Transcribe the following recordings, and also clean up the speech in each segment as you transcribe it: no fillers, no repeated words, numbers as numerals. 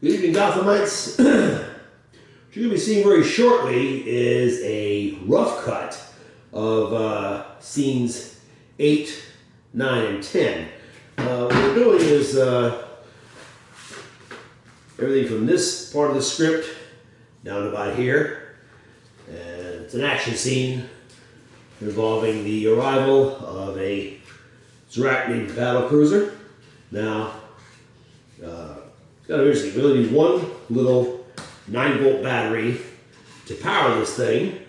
Good evening, Gothamites. What you're going to be seeing very shortly is a rough cut of scenes 8, 9, and 10. What we're doing is everything from this part of the script down to about here. And it's an action scene involving the arrival of a Zerachnian battlecruiser. Now, it's kind of interesting. We only need one little 9-volt battery to power this thing,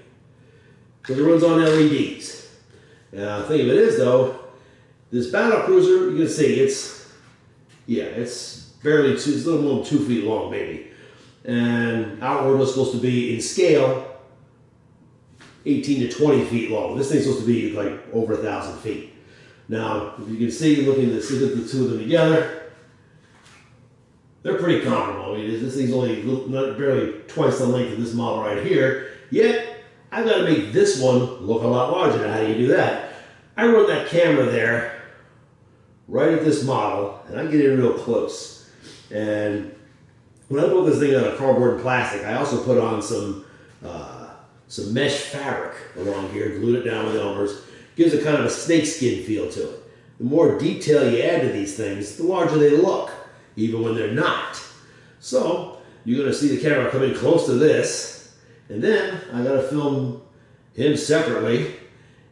because it runs on LEDs. Now, the thing of it is, though, this battlecruiser, you can see it's barely it's a little more than 2 feet long, maybe. And Outworlder is supposed to be in scale 18 to 20 feet long. This thing's supposed to be like over 1,000 feet. Now, if you can see, looking at the two of them together, they're pretty comparable. I mean, this thing's only barely twice the length of this model right here. Yet, I've got to make this one look a lot larger. Now, how do you do that? I run that camera there right at this model, and I get in real close. And when I put this thing on a cardboard and plastic, I also put on some mesh fabric along here, glued it down with Elmer's. Gives a kind of a snakeskin feel to it. The more detail you add to these things, the larger they look, even when they're not. So, you're going to see the camera come in close to this, and then I got to film him separately,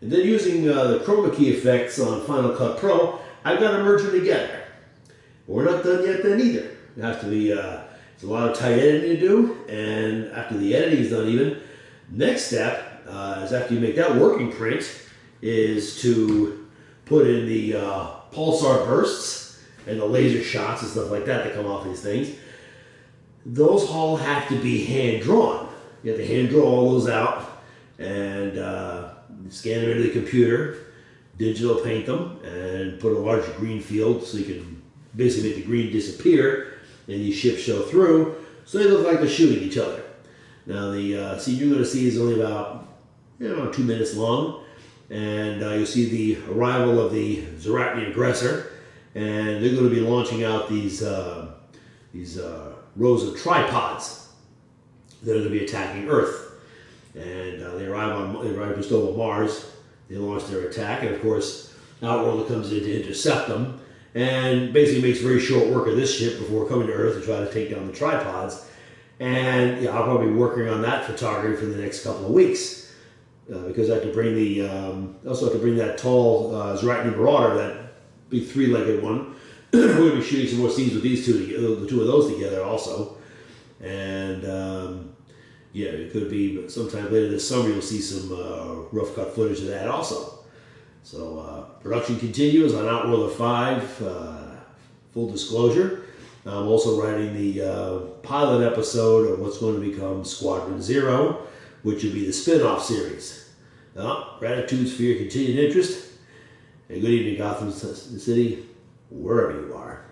and then using the chroma key effects on FinalCutPro, I've got to merge them together. But we're not done yet then either. It has to be, it's a lot of tight editing to do, and after the editing is done even, next step is after you make that working print, is to put in the pulsar bursts and the laser shots and stuff like that come off these things. Those all have to be hand drawn. You have to hand draw all those out and scan them into the computer, digital paint them, and put a large green field so you can basically make the green disappear and these ships show through so they look like they're shooting each other. Now the scene you're going to see is only about 2 minutes long. And you'll see the arrival of the Zerachnian aggressor, and they're going to be launching out these rows of tripods that are going to be attacking Earth. And they arrive just over Mars. They launch their attack, and of course, Outworlder comes in to intercept them, and basically makes very short work of this ship before coming to Earth to try to take down the tripods. And I'll probably be working on that photography for the next couple of weeks. Because I have to bring also have to bring that tall Zerachnian Marauder, that big 3-legged one. We're going to be shooting some more scenes with these two together, the two of those together also. And yeah, it could be sometime later this summer you'll see some rough cut footage of that also. So production continues on Outworlder 5, full disclosure. I'm also writing the pilot episode of what's going to become Squadron Zero, which will be the spin-off series. Gratitudes for your continued interest, and good evening, Gotham City, wherever you are.